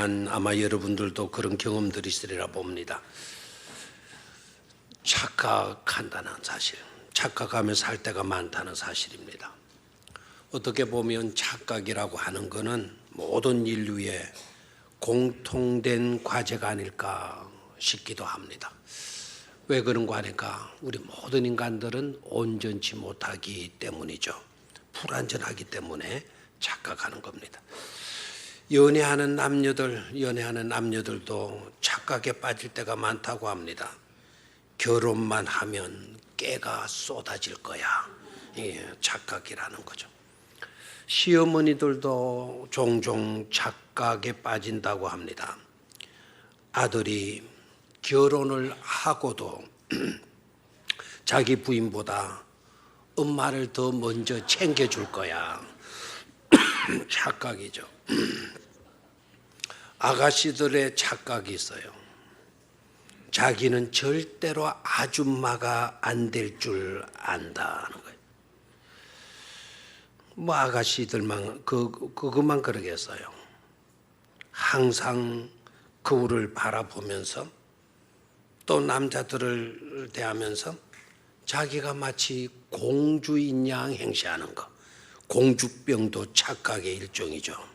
연애한 아마 여러분들도 그런 경험들이 있으리라 봅니다. 착각한다는 사실, 착각하며 살 때가 많다는 사실입니다. 어떻게 보면 착각이라고 하는 것은 모든 인류의 공통된 과제가 아닐까 싶기도 합니다. 왜 그런가 하니까 우리 모든 인간들은 온전치 못하기 때문이죠. 불완전하기 때문에 착각하는 겁니다. 연애하는 남녀들도 착각에 빠질 때가 많다고 합니다. 결혼만 하면 깨가 쏟아질 거야. 착각이라는 거죠. 시어머니들도 종종 착각에 빠진다고 합니다. 아들이 결혼을 하고도 자기 부인보다 엄마를 더 먼저 챙겨줄 거야. 착각이죠. 아가씨들의 착각이 있어요. 자기는 절대로 아줌마가 안 될 줄 안다는 거예요. 뭐 아가씨들만 그것만 그러겠어요. 항상 거울을 바라보면서 또 남자들을 대하면서 자기가 마치 공주인 양 행세하는 것. 공주병도 착각의 일종이죠.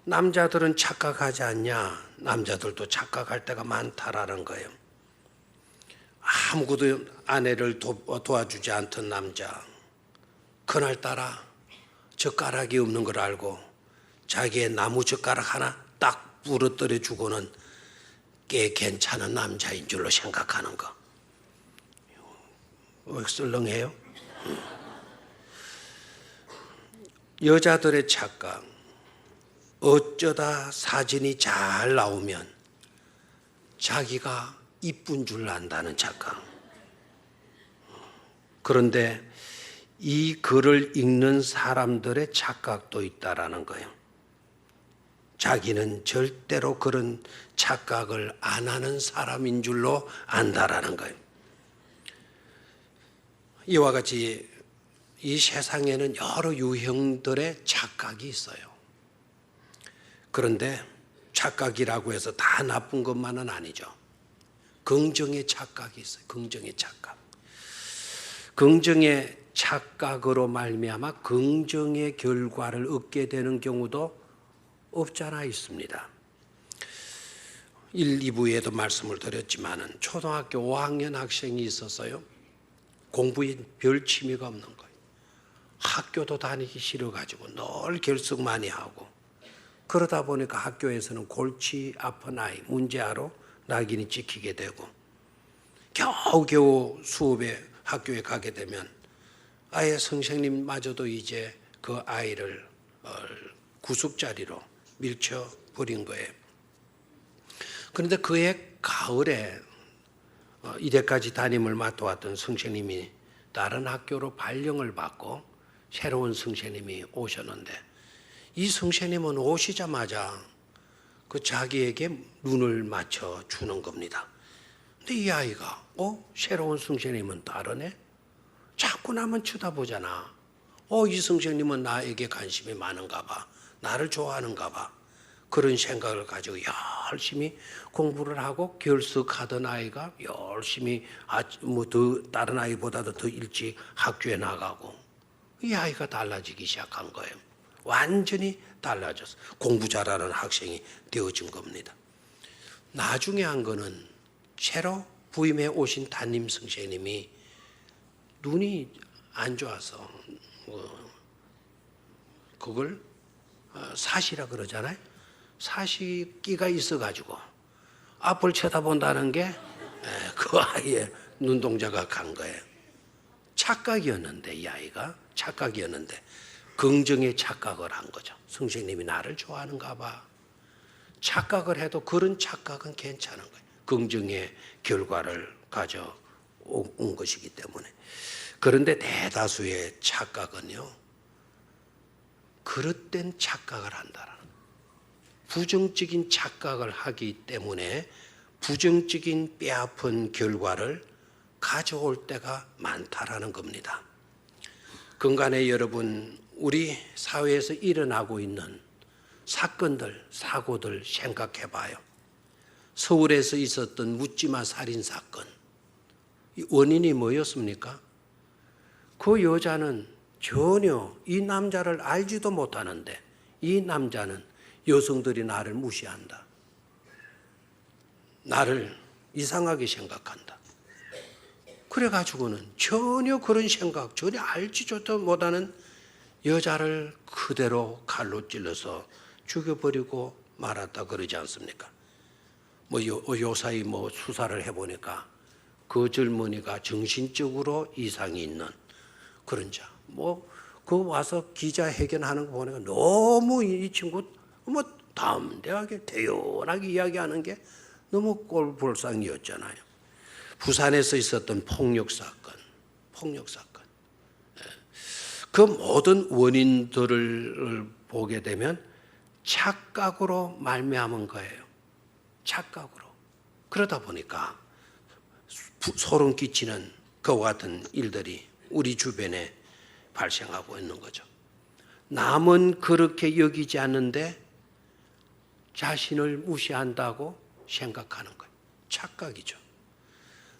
남자들은 착각하지 않냐? 남자들도 착각할 때가 많다라는 거예요. 아무것도 아내를 도와주지 않던 남자, 그날따라 젓가락이 없는 걸 알고 자기의 나무 젓가락 하나 딱 부러뜨려 주고는 꽤 괜찮은 남자인 줄로 생각하는 거. 썰렁해요? 여자들의 착각, 어쩌다 사진이 잘 나오면 자기가 이쁜 줄 안다는 착각. 그런데 이 글을 읽는 사람들의 착각도 있다라는 거예요. 자기는 절대로 그런 착각을 안 하는 사람인 줄로 안다라는 거예요. 이와 같이 이 세상에는 여러 유형들의 착각이 있어요. 그런데 착각이라고 해서 다 나쁜 것만은 아니죠. 긍정의 착각이 있어요. 긍정의 착각. 긍정의 착각으로 말미암아 긍정의 결과를 얻게 되는 경우도 없잖아 있습니다. 1, 2부에도 말씀을 드렸지만은 초등학교 5학년 학생이 있었어요. 공부에 별 취미가 없는 거예요. 학교도 다니기 싫어가지고 늘 결석 많이 하고 그러다 보니까 학교에서는 골치 아픈 아이, 문제아로 낙인이 찍히게 되고 겨우겨우 학교에 가게 되면 아예 선생님마저도 이제 그 아이를 구석자리로 밀쳐버린 거예요. 그런데 그해 가을에 이때까지 담임을 맡아왔던 선생님이 다른 학교로 발령을 받고 새로운 선생님이 오셨는데 이 선생님은 오시자마자 그 자기에게 눈을 맞춰 주는 겁니다. 근데 이 아이가 새로운 선생님은 다르네? 자꾸 나만 쳐다보잖아. 이 선생님은 나에게 관심이 많은가 봐. 나를 좋아하는가 봐. 그런 생각을 가지고 열심히 공부를 하고 결석하던 아이가 열심히 다른 아이보다도 더 일찍 학교에 나가고 이 아이가 달라지기 시작한 거예요. 완전히 달라졌어. 공부 잘하는 학생이 되어진 겁니다. 나중에 한 거는 새로 부임해 오신 담임 선생님이 눈이 안 좋아서 그걸 사시라 그러잖아요. 사시기가 있어가지고 앞을 쳐다본다는 게 그 아이의 눈동자가 간 거예요. 착각이었는데 이 아이가 착각이었는데 긍정의 착각을 한 거죠. 선생님이 나를 좋아하는가 봐. 착각을 해도 그런 착각은 괜찮은 거예요. 긍정의 결과를 가져온 것이기 때문에. 그런데 대다수의 착각은요, 그릇된 착각을 한다라는 거예요. 부정적인 착각을 하기 때문에 부정적인 뼈아픈 결과를 가져올 때가 많다라는 겁니다. 근간에 여러분, 우리 사회에서 일어나고 있는 사건들, 사고들 생각해 봐요. 서울에서 있었던 묻지마 살인 사건. 원인이 뭐였습니까? 그 여자는 전혀 이 남자를 알지도 못하는데 이 남자는 여성들이 나를 무시한다. 나를 이상하게 생각한다. 그래가지고는 전혀 그런 생각, 전혀 알지도 못하는 여자를 그대로 칼로 찔러서 죽여버리고 말았다 그러지 않습니까? 요사이 수사를 해보니까 그 젊은이가 정신적으로 이상이 있는 그런 자. 그 와서 기자회견하는 거 보니까 너무 이 친구 담대하게 대연하게 이야기하는 게 너무 꼴불상이었잖아요. 부산에서 있었던 폭력 사건. 그 모든 원인들을 보게 되면 착각으로 말미암은 거예요. 착각으로. 그러다 보니까 소름 끼치는 그와 같은 일들이 우리 주변에 발생하고 있는 거죠. 남은 그렇게 여기지 않는데 자신을 무시한다고 생각하는 거예요. 착각이죠.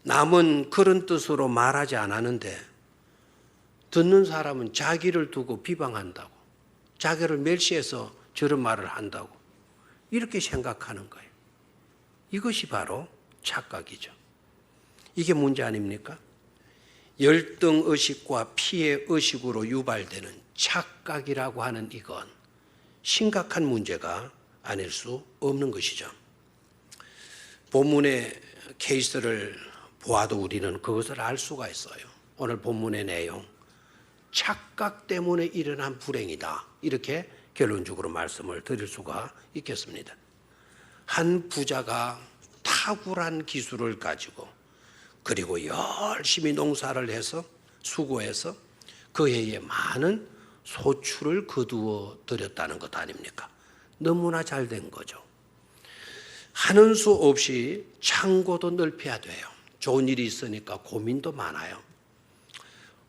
남은 그런 뜻으로 말하지 않았는데 듣는 사람은 자기를 두고 비방한다고, 자기를 멸시해서 저런 말을 한다고 이렇게 생각하는 거예요. 이것이 바로 착각이죠. 이게 문제 아닙니까? 열등의식과 피해의식으로 유발되는 착각이라고 하는 이건 심각한 문제가 아닐 수 없는 것이죠. 본문의 케이스를 보아도 우리는 그것을 알 수가 있어요. 오늘 본문의 내용, 착각 때문에 일어난 불행이다. 이렇게 결론적으로 말씀을 드릴 수가 있겠습니다. 한 부자가 탁월한 기술을 가지고 그리고 열심히 농사를 해서 수고해서 그 해에 많은 소출을 거두어 들였다는 것 아닙니까? 너무나 잘 된 거죠. 하는 수 없이 창고도 넓혀야 돼요. 좋은 일이 있으니까 고민도 많아요.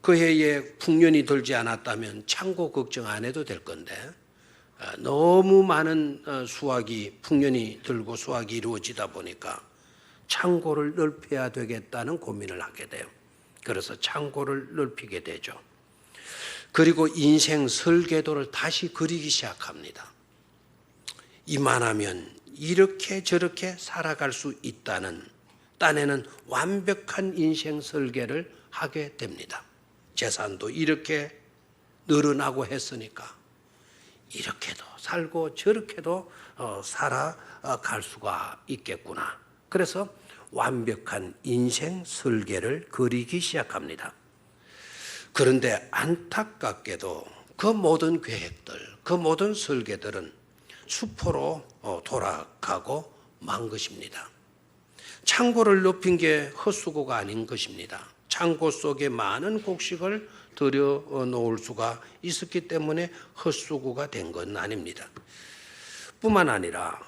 그 해에 풍년이 들지 않았다면 창고 걱정 안 해도 될 건데 너무 많은 풍년이 들고 수확이 이루어지다 보니까 창고를 넓혀야 되겠다는 고민을 하게 돼요. 그래서 창고를 넓히게 되죠. 그리고 인생 설계도를 다시 그리기 시작합니다. 이만하면 이렇게 저렇게 살아갈 수 있다는 딴에는 완벽한 인생 설계를 하게 됩니다. 재산도 이렇게 늘어나고 했으니까 이렇게도 살고 저렇게도 살아갈 수가 있겠구나. 그래서 완벽한 인생 설계를 그리기 시작합니다. 그런데 안타깝게도 그 모든 계획들, 그 모든 설계들은 수포로 돌아가고 만 것입니다. 창고를 높인 게 헛수고가 아닌 것입니다. 창고 속에 많은 곡식을 들여 놓을 수가 있었기 때문에 헛수고가 된 건 아닙니다. 뿐만 아니라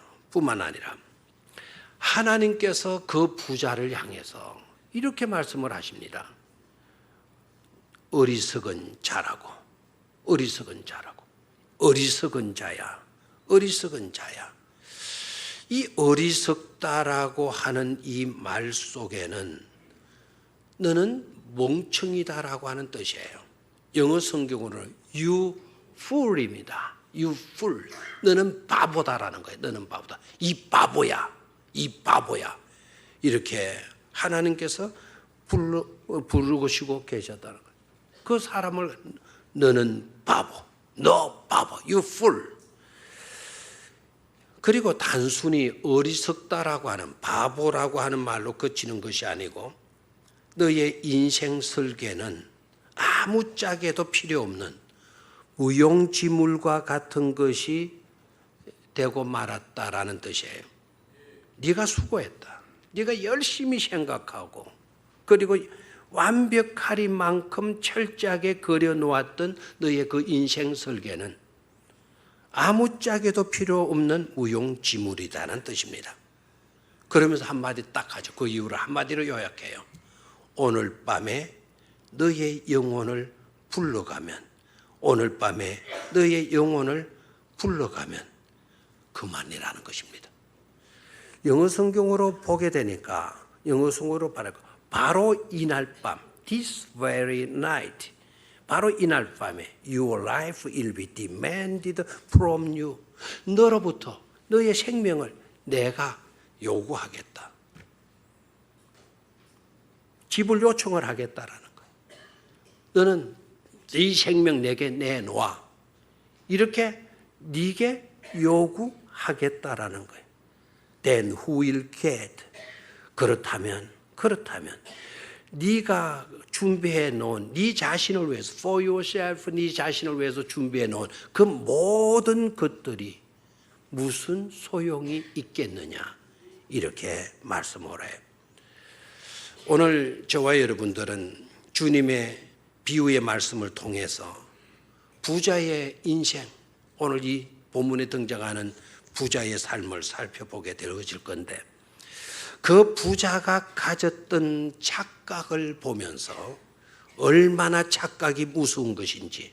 하나님께서 그 부자를 향해서 이렇게 말씀을 하십니다. 어리석은 자라고, 어리석은 자야. 이 어리석다라고 하는 이 말 속에는 너는 멍청이다라고 하는 뜻이에요. 영어 성경으로는 you fool입니다. you fool. 너는 바보다라는 거예요. 너는 바보다. 이 바보야. 이렇게 하나님께서 부르시고 계셨다는 거예요. 그 사람을 너는 바보. 너 바보. you fool. 그리고 단순히 어리석다라고 하는 바보라고 하는 말로 그치는 것이 아니고 너의 인생 설계는 아무짝에도 필요 없는 무용지물과 같은 것이 되고 말았다라는 뜻이에요. 네가 수고했다. 네가 열심히 생각하고 그리고 완벽하리만큼 철저하게 그려놓았던 너의 그 인생 설계는 아무짝에도 필요 없는 무용지물이라는 뜻입니다. 그러면서 한마디 딱 하죠. 그 이유를 한마디로 요약해요. 오늘 밤에 너의 영혼을 불러가면 그만이라는 것입니다. 영어 성경으로 보게 되니까 영어 성경으로 바로 이날 밤, this very night, 바로 이날 밤에 your life will be demanded from you. 너로부터 너의 생명을 내가 요구하겠다. 집을 요청을 하겠다라는 거예요. 너는 네 생명 내게 내놓아. 이렇게 네게 요구하겠다라는 거예요. Then who will get? 그렇다면 네가 준비해 놓은 네 자신을 위해서 for yourself, 네 자신을 위해서 준비해 놓은 그 모든 것들이 무슨 소용이 있겠느냐, 이렇게 말씀을 해요. 오늘 저와 여러분들은 주님의 비유의 말씀을 통해서 부자의 인생, 오늘 이 본문에 등장하는 부자의 삶을 살펴보게 되어질 건데, 그 부자가 가졌던 착각을 보면서 얼마나 착각이 무서운 것인지,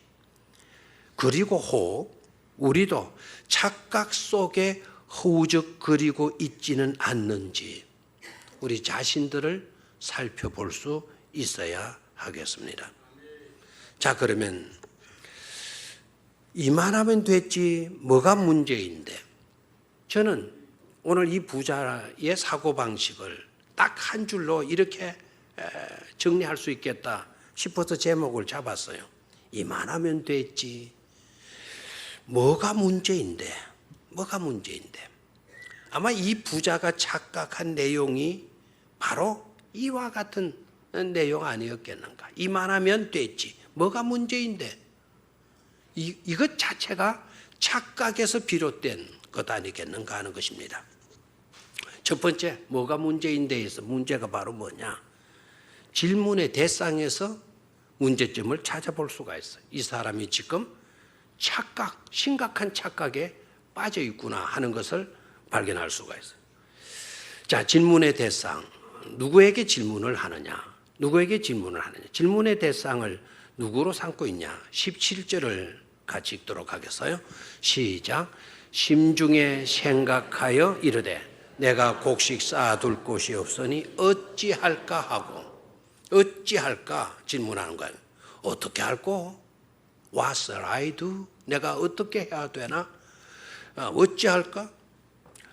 그리고 혹 우리도 착각 속에 허우적거리고 있지는 않는지 우리 자신들을 살펴볼 수 있어야 하겠습니다. 자, 그러면 이만하면 됐지 뭐가 문제인데, 저는 오늘 이 부자의 사고방식을 딱 한 줄로 이렇게 정리할 수 있겠다 싶어서 제목을 잡았어요. 이만하면 됐지 뭐가 문제인데. 아마 이 부자가 착각한 내용이 바로 이와 같은 내용 아니었겠는가. 이만하면 됐지 뭐가 문제인데. 이것 자체가 착각에서 비롯된 것 아니겠는가 하는 것입니다. 첫 번째, 뭐가 문제인데에서 문제가 바로 뭐냐? 질문의 대상에서 문제점을 찾아볼 수가 있어요. 이 사람이 지금 심각한 착각에 빠져 있구나 하는 것을 발견할 수가 있어요. 자, 질문의 대상, 누구에게 질문을 하느냐? 질문의 대상을 누구로 삼고 있냐? 17절을 같이 읽도록 하겠어요. 시작. 심중에 생각하여 이르되 내가 곡식 쌓아둘 곳이 없으니 어찌할까 하고, 어찌할까 질문하는 거예요. 어떻게 할꼬? What shall I do? 내가 어떻게 해야 되나? 어찌할까?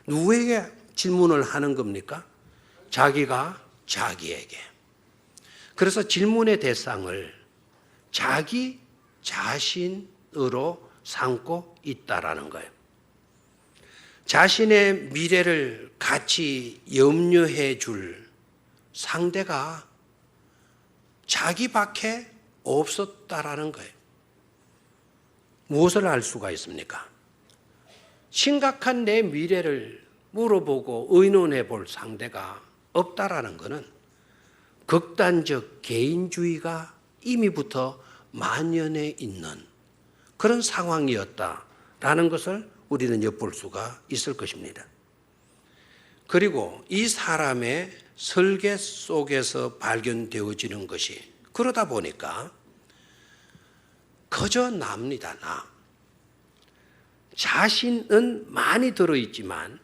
누구에게 질문을 하는 겁니까? 자기가 자기에게. 그래서 질문의 대상을 자기 자신으로 삼고 있다라는 거예요. 자신의 미래를 같이 염려해 줄 상대가 자기밖에 없었다라는 거예요. 무엇을 알 수가 있습니까? 심각한 내 미래를 물어보고 의논해 볼 상대가 없다라는 것은 극단적 개인주의가 이미부터 만연해 있는 그런 상황이었다라는 것을 우리는 엿볼 수가 있을 것입니다. 그리고 이 사람의 설계 속에서 발견되어지는 것이, 그러다 보니까 그저 납니다. 나. 자신은 많이 들어있지만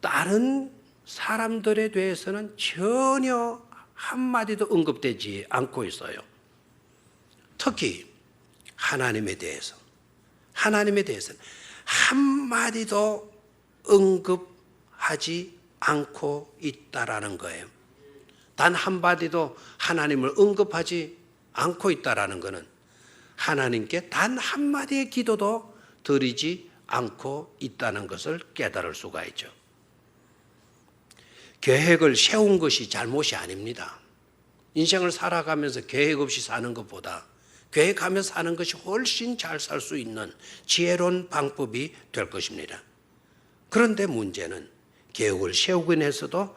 다른 사람들에 대해서는 전혀 한마디도 언급되지 않고 있어요. 특히 하나님에 대해서는 한마디도 언급하지 않고 있다라는 거예요. 단 한마디도 하나님을 언급하지 않고 있다라는 것은 하나님께 단 한마디의 기도도 드리지 않고 있다는 것을 깨달을 수가 있죠. 계획을 세운 것이 잘못이 아닙니다. 인생을 살아가면서 계획 없이 사는 것보다 계획하면서 사는 것이 훨씬 잘 살 수 있는 지혜로운 방법이 될 것입니다. 그런데 문제는 계획을 세우긴 했어도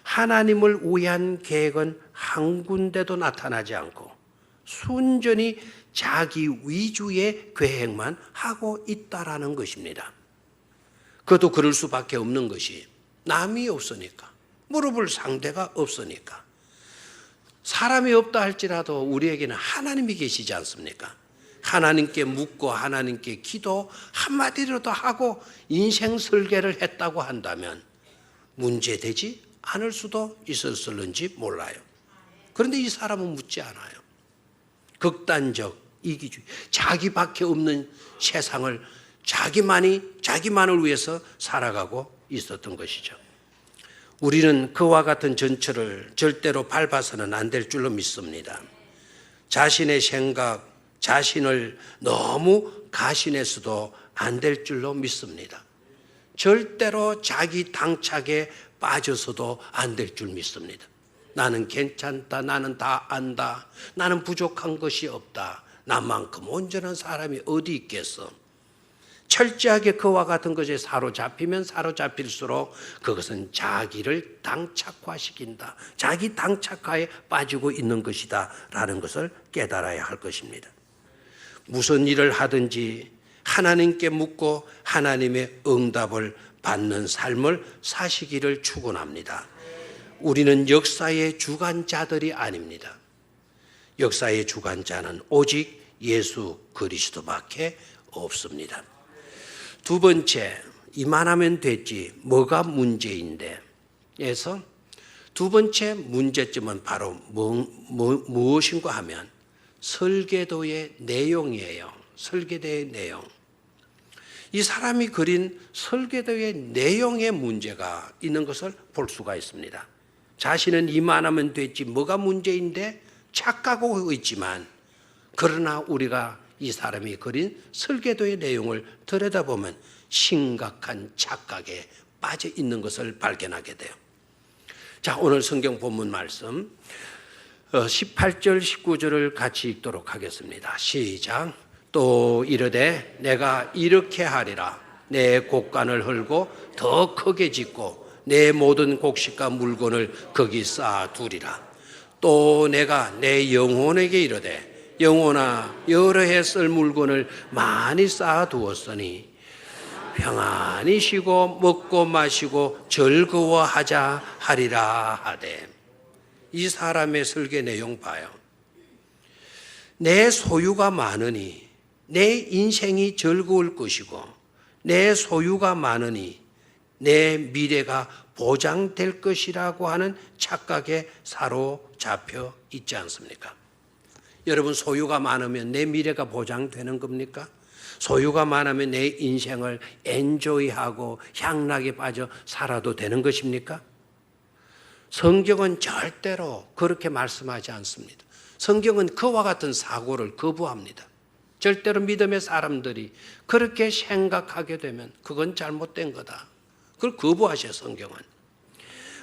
하나님을 위한 계획은 한 군데도 나타나지 않고 순전히 자기 위주의 계획만 하고 있다라는 것입니다. 그것도 그럴 수밖에 없는 것이 남이 없으니까, 물어볼 상대가 없으니까. 사람이 없다 할지라도 우리에게는 하나님이 계시지 않습니까? 하나님께 묻고 하나님께 기도 한마디라도 하고 인생 설계를 했다고 한다면 문제되지 않을 수도 있었을는지 몰라요. 그런데 이 사람은 묻지 않아요. 극단적 이기주의, 자기밖에 없는 세상을 자기만을 위해서 살아가고 있었던 것이죠. 우리는 그와 같은 전철을 절대로 밟아서는 안 될 줄로 믿습니다. 자신의 생각, 자신을 너무 가신해서도 안 될 줄로 믿습니다. 절대로 자기 당착에 빠져서도 안 될 줄 믿습니다. 나는 괜찮다, 나는 다 안다, 나는 부족한 것이 없다, 나만큼 온전한 사람이 어디 있겠어. 철저하게 그와 같은 것에 사로잡히면 사로잡힐수록 그것은 자기를 당착화시킨다, 자기 당착화에 빠지고 있는 것이다 라는 것을 깨달아야 할 것입니다. 무슨 일을 하든지 하나님께 묻고 하나님의 응답을 받는 삶을 사시기를 축원합니다. 우리는 역사의 주관자들이 아닙니다. 역사의 주관자는 오직 예수 그리스도밖에 없습니다. 두 번째, 이만하면 됐지 뭐가 문제인데 에서 두 번째 문제점은 바로 무엇인가 하면 설계도의 내용이에요. 설계도의 내용. 이 사람이 그린 설계도의 내용에 문제가 있는 것을 볼 수가 있습니다. 자신은 이만하면 됐지 뭐가 문제인데 착각하고 있지만, 그러나 우리가 이 사람이 그린 설계도의 내용을 들여다보면 심각한 착각에 빠져 있는 것을 발견하게 돼요. 자, 오늘 성경 본문 말씀 18절 19절을 같이 읽도록 하겠습니다. 시작. 또 이르되 내가 이렇게 하리라. 내 곡간을 헐고 더 크게 짓고 내 모든 곡식과 물건을 거기 쌓아두리라. 또 내가 내 영혼에게 이르되 영혼아, 여러 해 쓸 물건을 많이 쌓아두었으니 평안히 쉬고 먹고 마시고 즐거워하자 하리라 하되. 이 사람의 설계 내용 봐요. 내 소유가 많으니 내 인생이 즐거울 것이고 내 소유가 많으니 내 미래가 보장될 것이라고 하는 착각에 사로잡혀 있지 않습니까? 여러분, 소유가 많으면 내 미래가 보장되는 겁니까? 소유가 많으면 내 인생을 엔조이하고 향락에 빠져 살아도 되는 것입니까? 성경은 절대로 그렇게 말씀하지 않습니다. 성경은 그와 같은 사고를 거부합니다. 절대로 믿음의 사람들이 그렇게 생각하게 되면 그건 잘못된 거다. 그걸 거부하셔. 성경은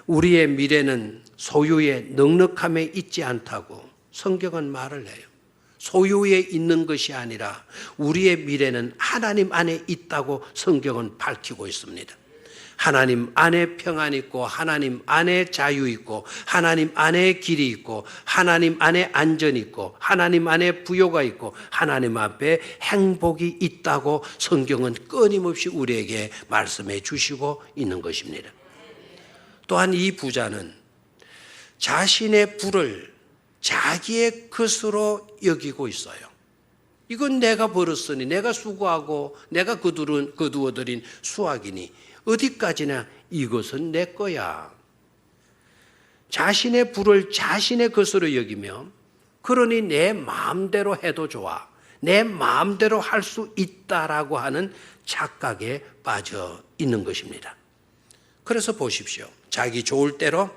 우리의 미래는 소유의 넉넉함에 있지 않다고 성경은 말을 해요. 소유에 있는 것이 아니라 우리의 미래는 하나님 안에 있다고 성경은 밝히고 있습니다. 하나님 안에 평안이 있고 하나님 안에 자유 있고 하나님 안에 길이 있고 하나님 안에 안전이 있고 하나님 안에 부요가 있고 하나님 앞에 행복이 있다고 성경은 끊임없이 우리에게 말씀해 주시고 있는 것입니다. 또한 이 부자는 자신의 부를 자기의 것으로 여기고 있어요. 이건 내가 벌었으니, 내가 수고하고 내가 거두어들인 수확이니 어디까지나 이것은 내 거야. 자신의 부를 자신의 것으로 여기며, 그러니 내 마음대로 해도 좋아, 내 마음대로 할 수 있다라고 하는 착각에 빠져 있는 것입니다. 그래서 보십시오. 자기 좋을 대로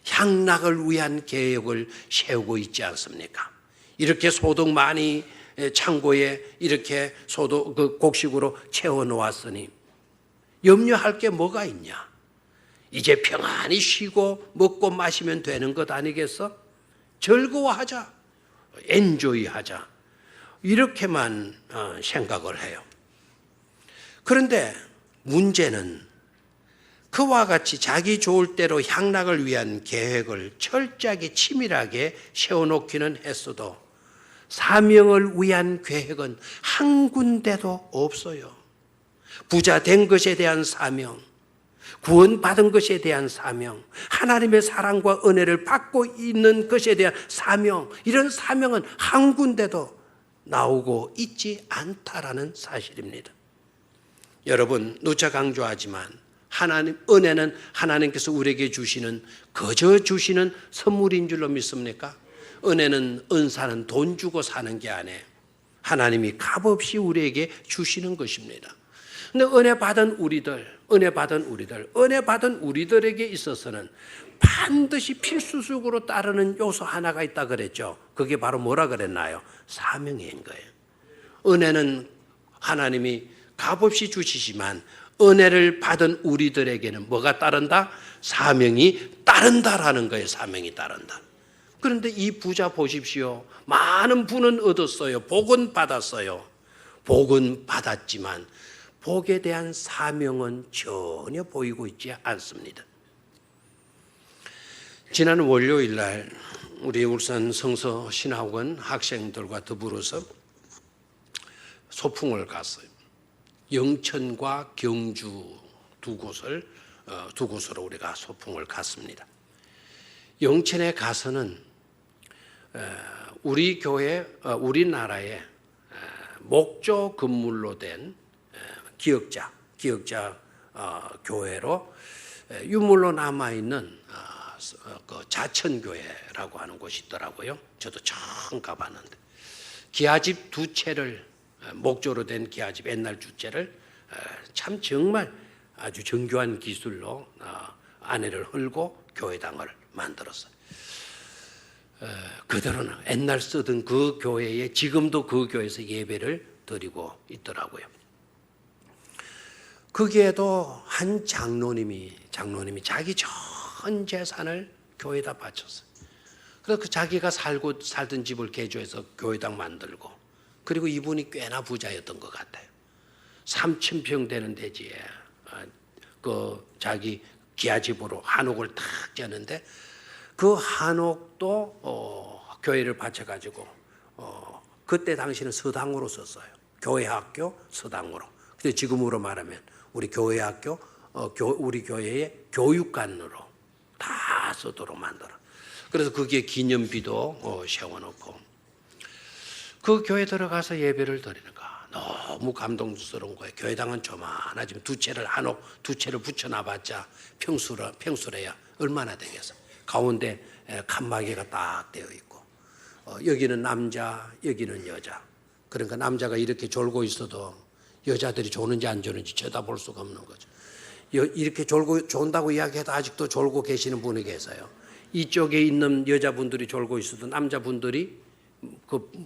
향락을 위한 계획을 세우고 있지 않습니까? 이렇게 소득 많이 창고에 이렇게 곡식으로 채워 놓았으니 염려할 게 뭐가 있냐? 이제 평안히 쉬고 먹고 마시면 되는 것 아니겠어? 즐거워하자, 엔조이하자, 이렇게만 생각을 해요. 그런데 문제는 그와 같이 자기 좋을 대로 향락을 위한 계획을 철저하게 치밀하게 세워놓기는 했어도 사명을 위한 계획은 한 군데도 없어요. 부자 된 것에 대한 사명, 구원받은 것에 대한 사명, 하나님의 사랑과 은혜를 받고 있는 것에 대한 사명, 이런 사명은 한 군데도 나오고 있지 않다라는 사실입니다. 여러분, 누차 강조하지만 은혜는 하나님께서 우리에게 주시는 거저 주시는 선물인 줄로 믿습니까? 은혜는 은사는 돈 주고 사는 게 아니에요. 하나님이 값없이 우리에게 주시는 것입니다. 근데 은혜 받은 우리들에게 있어서는 반드시 필수적으로 따르는 요소 하나가 있다 그랬죠. 그게 바로 뭐라 그랬나요? 사명인 거예요. 은혜는 하나님이 값없이 주시지만 은혜를 받은 우리들에게는 뭐가 따른다? 사명이 따른다라는 거예요. 사명이 따른다. 그런데 이 부자 보십시오. 많은 부는 얻었어요. 복은 받았어요. 복은 받았지만 복에 대한 사명은 전혀 보이고 있지 않습니다. 지난 월요일 날 우리 울산 성서 신학원 학생들과 더불어서 소풍을 갔어요. 영천과 경주 두 곳으로 우리가 소풍을 갔습니다. 영천에 가서는 우리 교회, 우리나라의 목조 건물로 된 기역자 교회로 유물로 남아있는 그 자천교회라고 하는 곳이 있더라고요. 저도 처음 가봤는데 기아집 두 채를 목조로 된 기아집 옛날 두 채를 참 정말 아주 정교한 기술로 안에를 헐고 교회당을 만들었어요. 그대로는 옛날 쓰던 그 교회에 지금도 그 교회에서 예배를 드리고 있더라고요. 거기에도 한 장로님이 자기 전 재산을 교회에다 바쳤어요. 그래서 그 자기가 살던 집을 개조해서 교회당 만들고, 그리고 이분이 꽤나 부자였던 것 같아요. 3,000평 되는 대지에 그 자기 기아집으로 한옥을 탁 지었는데 그 한옥도 교회를 바쳐가지고 그때 당시는 서당으로 썼어요. 교회 학교 서당으로. 근데 지금으로 말하면 우리 교회 학교 우리 교회의 교육관으로 다 쓰도록 만들어. 그래서 거기에 기념비도 세워놓고 그 교회 들어가서 예배를 드리는 거 너무 감동스러운 거예요. 교회당은 조만하지만 두 채를 한옥 두 채를 붙여놔봤자 평수래야 얼마나 되겠어. 가운데 칸막이가 딱 되어 있고 여기는 남자 여기는 여자. 그러니까 남자가 이렇게 졸고 있어도 여자들이 조는지 안 조는지 쳐다볼 수가 없는 거죠. 이렇게 존다고 이야기해도 아직도 졸고 계시는 분이 계세요. 이쪽에 있는 여자분들이 졸고 있어도 남자분들이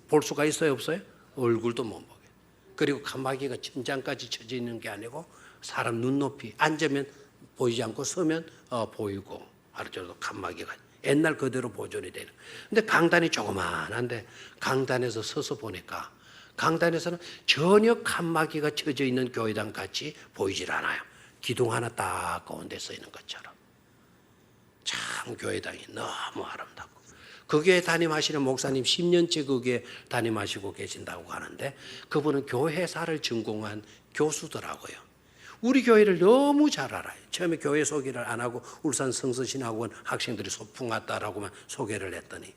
볼 수가 있어요 없어요? 얼굴도 못 보게. 그리고 칸막이가 천장까지 쳐져 있는 게 아니고 사람 눈높이 앉으면 보이지 않고 서면 보이고 하루 정도 칸막이가 옛날 그대로 보존이 되는. 근데 강단이 조그만한데 강단에서 서서 보니까 강단에서는 전혀 칸막이가 쳐져 있는 교회당 같이 보이질 않아요. 기둥 하나 딱 가운데 서 있는 것처럼. 참 교회당이 너무 아름답고 그 교회 담임하시는 목사님 10년째 그 교회 담임하시고 계신다고 하는데 그분은 교회사를 전공한 교수더라고요. 우리 교회를 너무 잘 알아요. 처음에 교회 소개를 안 하고 울산 성서신학원 학생들이 소풍 왔다라고만 소개를 했더니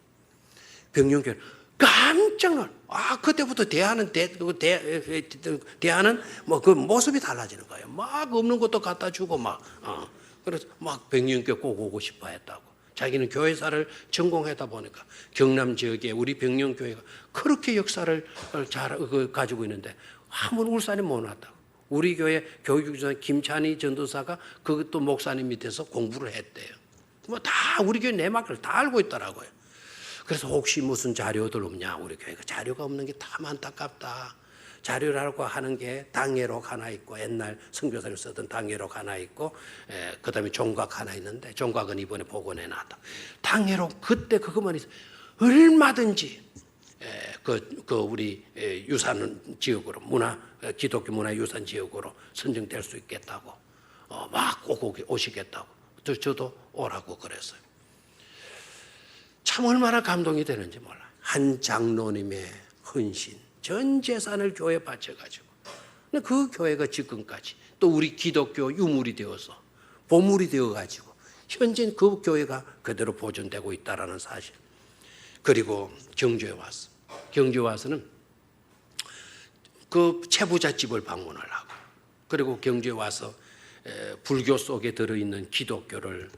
병영교회 깜짝 놀라. 그때부터 대하는 뭐 그 모습이 달라지는 거예요. 막 없는 것도 갖다 주고 그래서 막 병영교회 꼭 오고 싶어 했다고. 자기는 교회사를 전공하다 보니까 경남 지역에 우리 병영교회가 그렇게 역사를 잘 가지고 있는데 한번 울산에 못 왔다고. 우리 교회 교육교사 김찬희 전도사가 그것도 목사님 밑에서 공부를 했대요. 뭐 다 우리 교회 내막을 다 알고 있더라고요. 그래서 혹시 무슨 자료들 없냐, 우리 교회가 자료가 없는 게 참 안타깝다. 자료라고 하는 게 당회록 하나 있고 옛날 선교사님 쓰던 당회록 하나 있고 그다음에 종각 하나 있는데 종각은 이번에 복원해 놨다. 당회록 그때 그것만 있어 얼마든지 우리 유산 지역으로 기독교 문화 유산 지역으로 선정될 수 있겠다고 막 꼭 오시겠다고 저도 오라고 그랬어요. 참 얼마나 감동이 되는지 몰라요. 한 장로님의 헌신, 전 재산을 교회에 바쳐가지고 그 교회가 지금까지 또 우리 기독교 유물이 되어서 보물이 되어가지고 현재 그 교회가 그대로 보존되고 있다는 사실. 그리고 경주에 왔어. 경주에 와서는 그 채부잣집을 방문을 하고, 그리고 경주에 와서 불교 속에 들어있는 기독교를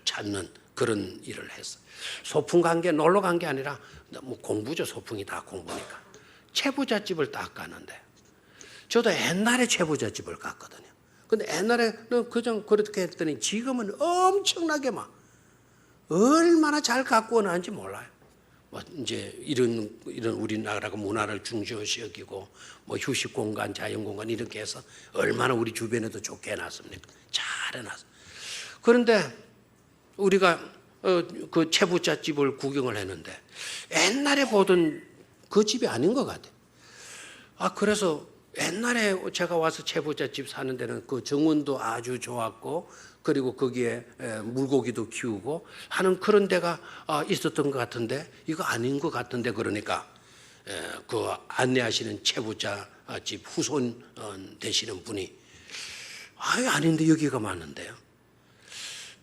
찾는 그런 일을 했어요. 소풍 간 게 놀러 간 게 아니라 뭐 공부죠. 소풍이 다 공부니까. 채부잣집을 딱 가는데, 저도 옛날에 채부잣집을 갔거든요. 근데 옛날에는 그냥 그렇게 했더니 지금은 엄청나게 막 얼마나 잘 갖고 오는지 몰라요. 뭐 이제 이런 우리나라가 문화를 중시시 여기고 뭐 휴식 공간, 자연 공간 이렇게 해서 얼마나 우리 주변에도 좋게 해놨습니까? 잘 해놨어. 그런데 우리가 그 채부잣집을 구경을 했는데 옛날에 보던 그 집이 아닌 것 같아요. 그래서 옛날에 제가 와서 채부잣집 사는 데는 그 정원도 아주 좋았고, 그리고 거기에 물고기도 키우고 하는 그런 데가 있었던 것 같은데 이거 아닌 것 같은데, 그러니까 그 안내하시는 채부잣집 후손 되시는 분이 아닌데 여기가 맞는데요.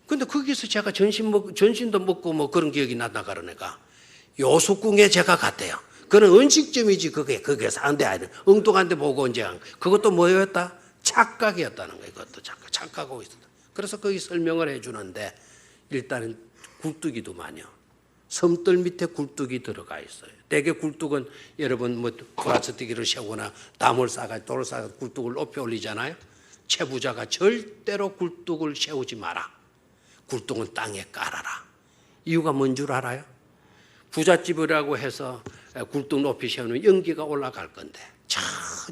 근데 거기서 제가 전신도 먹고 뭐 그런 기억이 나다 그러니까 요수궁에 제가 갔대요. 그건 음식점이지 그게 사는데 아니라 엉뚱한 데 보고 이제 그것도 뭐였다? 착각이었다는 거예요. 그것도 착각하고 있었다. 그래서 거기 설명을 해주는데 일단은 굴뚝이도 많이요. 섬들 밑에 굴뚝이 들어가 있어요. 대개 굴뚝은 여러분 뭐 플라스틱을 세우거나 나무를 싸가 돌을 싸가 굴뚝을 높이 올리잖아요. 채부자가 절대로 굴뚝을 세우지 마라. 굴뚝은 땅에 깔아라. 이유가 뭔 줄 알아요? 부잣집이라고 해서 굴뚝 높이 세우면 연기가 올라갈 건데, 저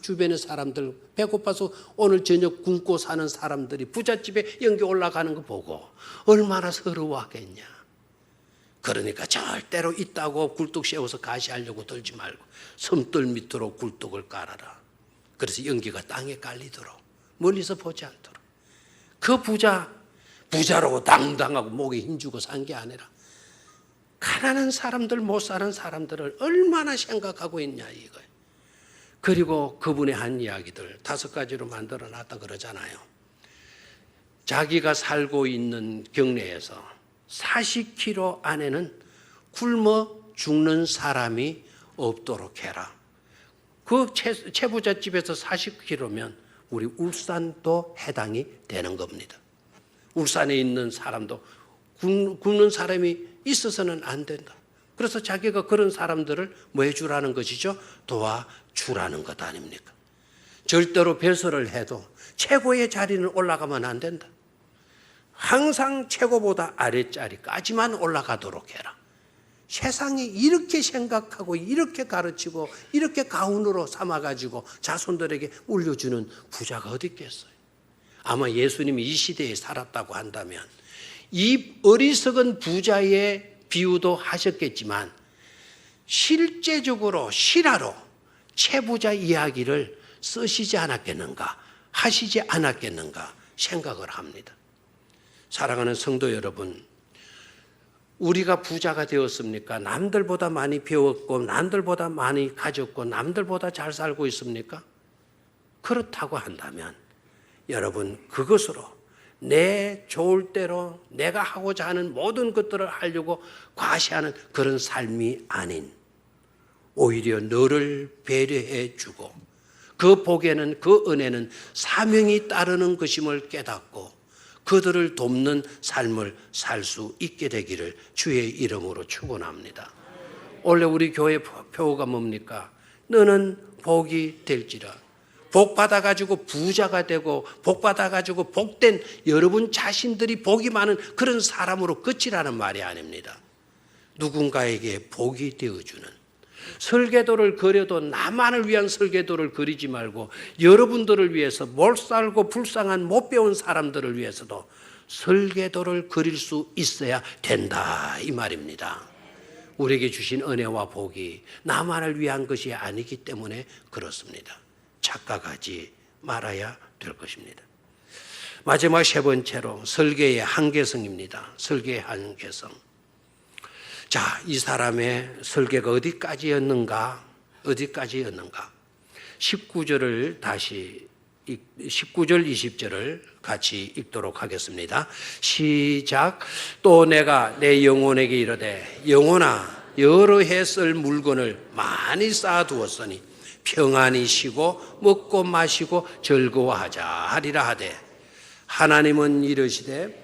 주변의 사람들 배고파서 오늘 저녁 굶고 사는 사람들이 부잣집에 연기 올라가는 거 보고 얼마나 서러워하겠냐. 그러니까 절대로 있다고 굴뚝 세워서 가시하려고 들지 말고 섬들 밑으로 굴뚝을 깔아라. 그래서 연기가 땅에 깔리도록, 멀리서 보지 않도록. 그 부자로 당당하고 목에 힘주고 산 게 아니라 가난한 사람들, 못 사는 사람들을 얼마나 생각하고 있냐 이거예요. 그리고 그분의 한 이야기들 5가지로 만들어 놨다 그러잖아요. 자기가 살고 있는 경내에서 40km 안에는 굶어 죽는 사람이 없도록 해라. 그 채부잣집에서 40km면 우리 울산도 해당이 되는 겁니다. 울산에 있는 사람도 굶는 사람이 있어서는 안 된다. 그래서 자기가 그런 사람들을 뭐 해주라는 것이죠? 도와주라는 것 아닙니까? 절대로 배설을 해도 최고의 자리는 올라가면 안 된다. 항상 최고보다 아랫자리까지만 올라가도록 해라. 세상이 이렇게 생각하고 이렇게 가르치고 이렇게 가훈으로 삼아가지고 자손들에게 물려주는 부자가 어디 있겠어요? 아마 예수님이 이 시대에 살았다고 한다면 이 어리석은 부자의 비유도 하셨겠지만 실제적으로 실화로 채부자 이야기를 쓰시지 않았겠는가, 하시지 않았겠는가 생각을 합니다. 사랑하는 성도 여러분, 우리가 부자가 되었습니까? 남들보다 많이 배웠고 남들보다 많이 가졌고 남들보다 잘 살고 있습니까? 그렇다고 한다면 여러분, 그것으로 내 좋을 대로 내가 하고자 하는 모든 것들을 하려고 과시하는 그런 삶이 아닌, 오히려 너를 배려해 주고 그 복에는, 그 은혜는 사명이 따르는 것임을 깨닫고 그들을 돕는 삶을 살 수 있게 되기를 주의 이름으로 축원합니다. 원래 우리 교회 표어가 뭡니까? 너는 복이 될지라. 복 받아가지고 부자가 되고 복 받아가지고 복된 여러분 자신들이 복이 많은 그런 사람으로 끝이라는 말이 아닙니다. 누군가에게 복이 되어주는, 설계도를 그려도 나만을 위한 설계도를 그리지 말고 여러분들을 위해서 몰살고 불쌍한 못 배운 사람들을 위해서도 설계도를 그릴 수 있어야 된다 이 말입니다. 우리에게 주신 은혜와 복이 나만을 위한 것이 아니기 때문에 그렇습니다. 착각하지 말아야 될 것입니다. 마지막 3번째로 설계의 한계성입니다. 설계의 한계성. 자, 이 사람의 설계가 어디까지였는가? 19절을 다시 19절 20절을 같이 읽도록 하겠습니다. 시작. 또 내가 내 영혼에게 이르되 영혼아, 여러 해 쓸 물건을 많이 쌓아두었으니 평안히 쉬고 먹고 마시고 즐거워하자 하리라 하되 하나님은 이르시되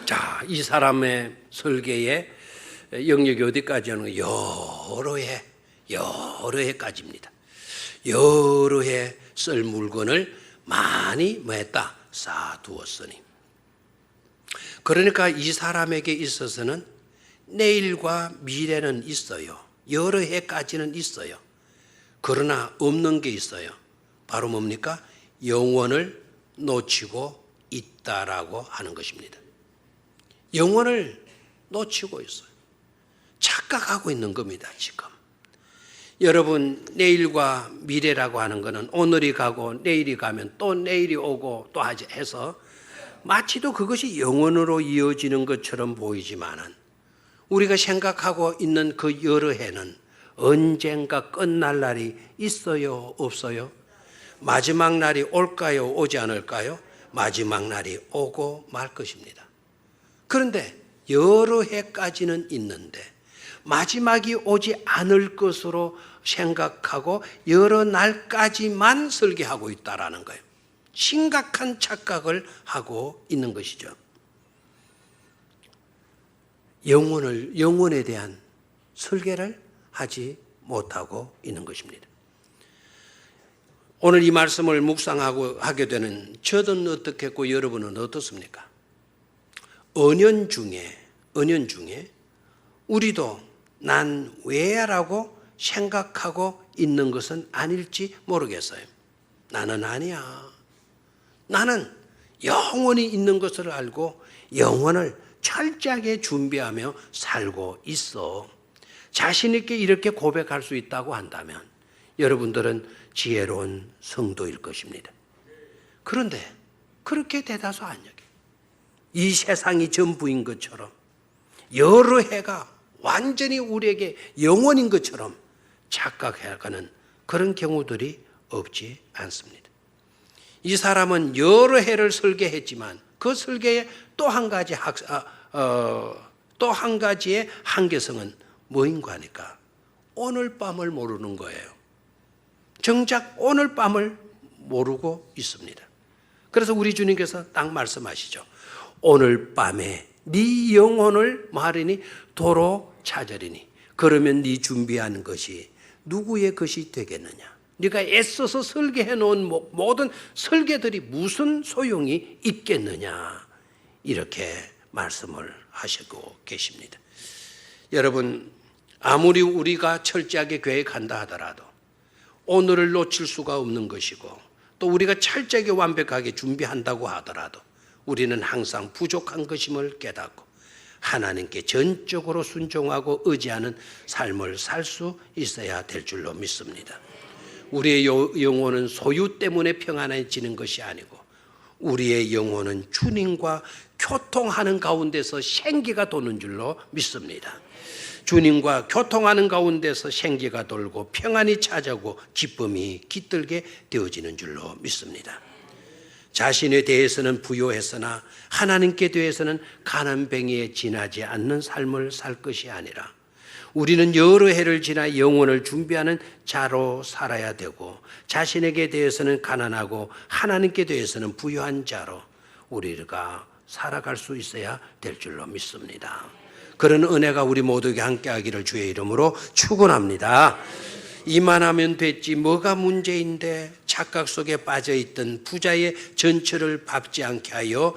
자, 이 사람의 설계의 영역이 어디까지 하는 거예요? 여러 해까지입니다. 여러 해 쓸 물건을 많이 뭐 했다? 쌓아두었으니. 그러니까 이 사람에게 있어서는 내일과 미래는 있어요. 여러 해까지는 있어요. 그러나 없는 게 있어요. 바로 뭡니까? 영원을 놓치고 있다라고 하는 것입니다. 영원을 놓치고 있어요. 착각하고 있는 겁니다, 지금. 여러분, 내일과 미래라고 하는 것은 오늘이 가고 내일이 가면 또 내일이 오고 또 해서 마치도 그것이 영원으로 이어지는 것처럼 보이지만은 우리가 생각하고 있는 그 여러 해는 언젠가 끝날 날이 있어요, 없어요? 마지막 날이 올까요, 오지 않을까요? 마지막 날이 오고 말 것입니다. 그런데 여러 해까지는 있는데 마지막이 오지 않을 것으로 생각하고 여러 날까지만 설계하고 있다라는 거예요. 심각한 착각을 하고 있는 것이죠. 영혼에 대한 설계를 하지 못하고 있는 것입니다. 오늘 이 말씀을 묵상하고 하게 되는 저는 어떻겠고 여러분은 어떻습니까? 언연 중에 우리도 난 왜라고 생각하고 있는 것은 아닐지 모르겠어요. 나는 아니야. 나는 영원히 있는 것을 알고 영원을 철저하게 준비하며 살고 있어. 자신 있게 이렇게 고백할 수 있다고 한다면 여러분들은 지혜로운 성도일 것입니다. 그런데 그렇게 대다수 안 여겨요. 이 세상이 전부인 것처럼 여러 해가 완전히 우리에게 영원인 것처럼 착각해가는 그런 경우들이 없지 않습니다. 이 사람은 여러 해를 설계했지만 그 설계에 또 한 가지의 한계성은 뭐인가 하니까 오늘 밤을 모르는 거예요. 정작 오늘 밤을 모르고 있습니다. 그래서 우리 주님께서 딱 말씀하시죠. 오늘 밤에 네 영혼을 말하니 도로 찾으리니 그러면 네 준비한 것이 누구의 것이 되겠느냐? 네가 애써서 설계해 놓은 모든 설계들이 무슨 소용이 있겠느냐? 이렇게 말씀을 하시고 계십니다. 여러분, 아무리 우리가 철저하게 계획한다 하더라도 오늘을 놓칠 수가 없는 것이고 또 우리가 철저하게 완벽하게 준비한다고 하더라도 우리는 항상 부족한 것임을 깨닫고 하나님께 전적으로 순종하고 의지하는 삶을 살 수 있어야 될 줄로 믿습니다. 우리의 영혼은 소유 때문에 평안해지는 것이 아니고 우리의 영혼은 주님과 교통하는 가운데서 생기가 도는 줄로 믿습니다. 주님과 교통하는 가운데서 생기가 돌고 평안이 찾아오고 기쁨이 깃들게 되어지는 줄로 믿습니다. 자신에 대해서는 부요했으나 하나님께 대해서는 가난뱅이에 지나지 않는 삶을 살 것이 아니라 우리는 여러 해를 지나 영혼을 준비하는 자로 살아야 되고 자신에게 대해서는 가난하고 하나님께 대해서는 부요한 자로 우리가 살아갈 수 있어야 될 줄로 믿습니다. 그런 은혜가 우리 모두에게 함께하기를 주의 이름으로 축원합니다. 이만하면 됐지 뭐가 문제인데 착각 속에 빠져있던 부자의 전처를 밟지 않게 하여